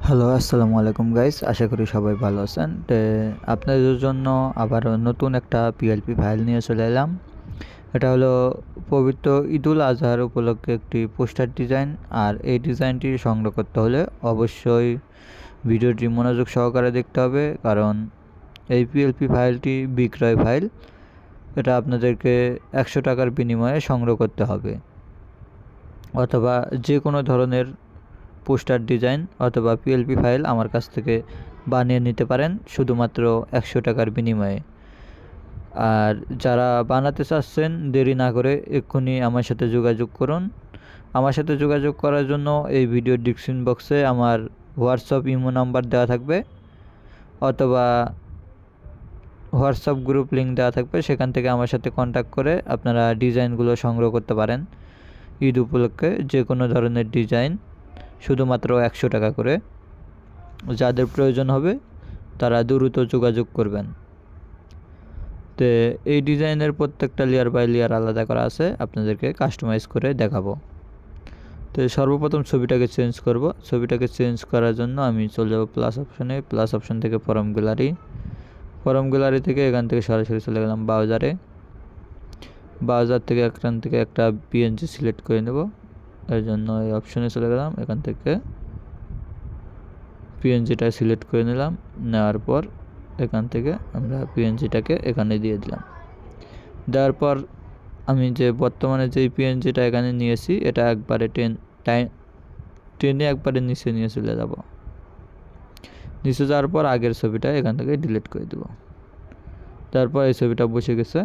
Hello, আসসালামু আলাইকুম guys. আশা করি সবাই ভালো আছেন। আপনাদের জন্য আবার নতুন একটা পিএলপি ফাইল নিয়ে চলে এলাম। এটা হলো পবিত্র ঈদুল আজহার উপলক্ষে একটি পোস্টার ডিজাইন। আর এই ডিজাইনটি সংগ্রহ করতে হলে অবশ্যই ভিডিওটি মনোযোগ সহকারে দেখতে হবে, কারণ এই পিএলপি ফাইলটি বিক্রয় ফাইল। এটা আপনাদেরকে 100 টাকার বিনিময়ে সংগ্রহ করতে হবে, অথবা যে কোনো ধরনের পোস্টার ডিজাইন অথবা পিএলপি ফাইল আমার কাছ থেকে বানিয়ে নিতে পারেন শুধুমাত্র 100 টাকার বিনিময়ে। আর যারা বানাতে চাচ্ছেন দেরি না করে এক্ষুনি আমার সাথে যোগাযোগ করুন। আমার সাথে যোগাযোগ করার জন্য এই ভিডিও ডিসক্রিপশন বক্সে আমার হোয়াটসঅ্যাপ ইমো নাম্বার দেওয়া থাকবে, অথবা হোয়াটসঅ্যাপ গ্রুপ লিঙ্ক দেওয়া থাকবে। সেখান থেকে আমার সাথে কন্ট্যাক্ট করে আপনারা ডিজাইনগুলো সংগ্রহ করতে পারেন। ঈদ উপলক্ষে যে কোনো ধরনের ডিজাইন শুধুমাত্র 100 টাকা করে। যাদের প্রয়োজন হবে তারা দ্রুত যোগাযোগ করবেন। তো এই ডিজাইনের প্রত্যেকটা লেয়ার বাই লেয়ার আলাদা করা আছে, আপনাদেরকে কাস্টমাইজ করে দেখাবো। তো সর্বপ্রথম ছবিটাকে চেঞ্জ করব। ছবিটাকে চেঞ্জ করার জন্য আমি চলে যাব প্লাস অপশনে। প্লাস অপশন থেকে ফরম গ্যালারি থেকে এখান থেকে সরাসরি চলে গেলাম ব্রাউজার থেকে এখান থেকে একটা পিএনজি সিলেক্ট করে নেব। এর জন্য এই অপশনে চলে গেলাম, এখান থেকে পিএনজিটা সিলেক্ট করে নিলাম। নেওয়ার পর এখান থেকে আমরা পিএনজিটাকে এখানে দিয়ে দিলাম। দেওয়ার পর আমি যে বর্তমানে যেই পিএনজিটা এখানে নিয়েছি এটা একবারে টেনে একবারে নিচে নিয়ে চলে যাব। নিচে যাওয়ার পর আগের ছবিটা এখান থেকে ডিলিট করে দেব। তারপর এই ছবিটা বসে গেছে।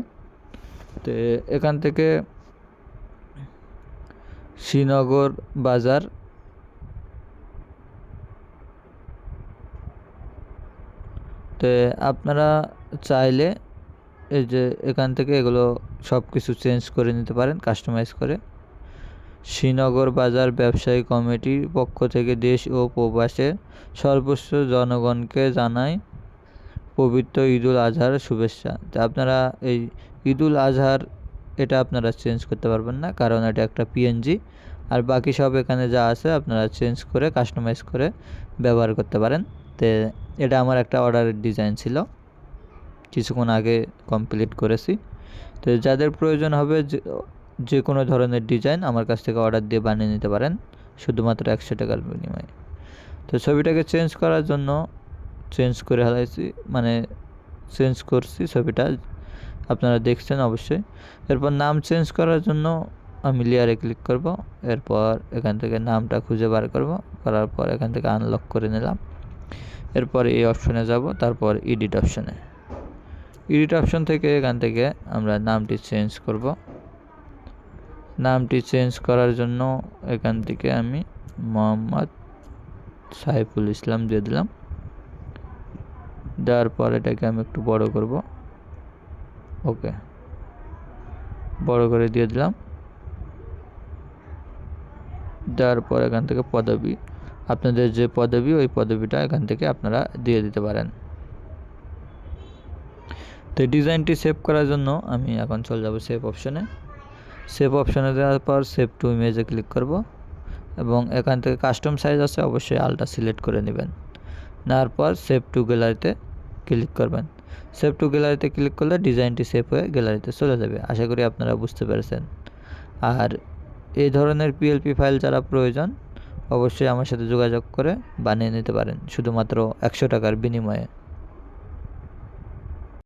তো এখান থেকে শ্রীনগর বাজার আপনারা চাইলে এই যে এখান থেকে এগুলো সব কিছু চেঞ্জ করে নিতে পারেন কাস্টমাইজ করে। শ্রীনগর বাজার ব্যবসায়ী কমিটির পক্ষ থেকে দেশ ও প্রবাসের সর্বোচ্চ জনগণকে জানাই পবিত্র ঈদুল আজহার শুভেচ্ছা। তো আপনারা এই ঈদুল আজহার এটা আপনারা চেঞ্জ করতে পারবেন না, কারণ এটা একটা পিএনজি। আর বাকি সব এখানে যা আছে আপনারা চেঞ্জ করে কাস্টমাইজ করে ব্যবহার করতে পারেন। তো এটা আমার একটা অর্ডারের ডিজাইন ছিল, কিছুক্ষণ আগে কমপ্লিট করেছি। তো যাদের প্রয়োজন হবে যে কোনো ধরনের ডিজাইন আমার কাছ থেকে অর্ডার দিয়ে বানিয়ে নিতে পারেন শুধুমাত্র 100 টাকার বিনিময়ে। তো ছবিটাকে চেঞ্জ করার জন্য চেঞ্জ করে হারাইছি, মানে চেঞ্জ করছি ছবিটা, আপনারা দেখছেন অবশ্যই। এরপর নাম চেঞ্জ করার জন্য আমি লেয়ারে ক্লিক করব। এরপর এখান থেকে নামটা খুঁজে বার করব, করার পর এখান থেকে আনলক করে নিলাম। এরপর এই অপশনে যাব, তারপর এডিট অপশন থেকে এখান থেকে আমরা নামটি চেঞ্জ করব। নামটি চেঞ্জ করার জন্য এখান থেকে আমি মোহাম্মদ সাইফুল ইসলাম দিয়ে দিলাম। দেওয়ার পর এটাকে আমি একটু বড় করব, ওকে, বড় করে দিয়ে দিলাম। দেওয়ার পর এখান থেকে পদবি, আপনাদের যে পদবি ওই পদবিটা এখান থেকে আপনারা দিয়ে দিতে পারেন। তো ডিজাইনটি সেভ করার জন্য আমি এখন চলে যাব সেভ অপশনে দেওয়ার পর সেভ টু ইমেজে ক্লিক করব, এবং এখান থেকে কাস্টম সাইজ আছে, অবশ্যই আলটা সিলেক্ট করে নেবেন। নেওয়ার পর সেভ টু গ্যালারিতে ক্লিক করবেন। সেভ টু গ্যালারিতে ক্লিক করলে ডিজাইনটি সেভ হয়ে গ্যালারিতে চলে যাবে। আশা করি আপনারা বুঝতে পেরেছেন। আর এই ধরনের পিএলপি ফাইল যারা প্রয়োজন অবশ্যই আমার সাথে যোগাযোগ করে বানিয়ে নিতে পারেন শুধুমাত্র 100 টাকার বিনিময়ে।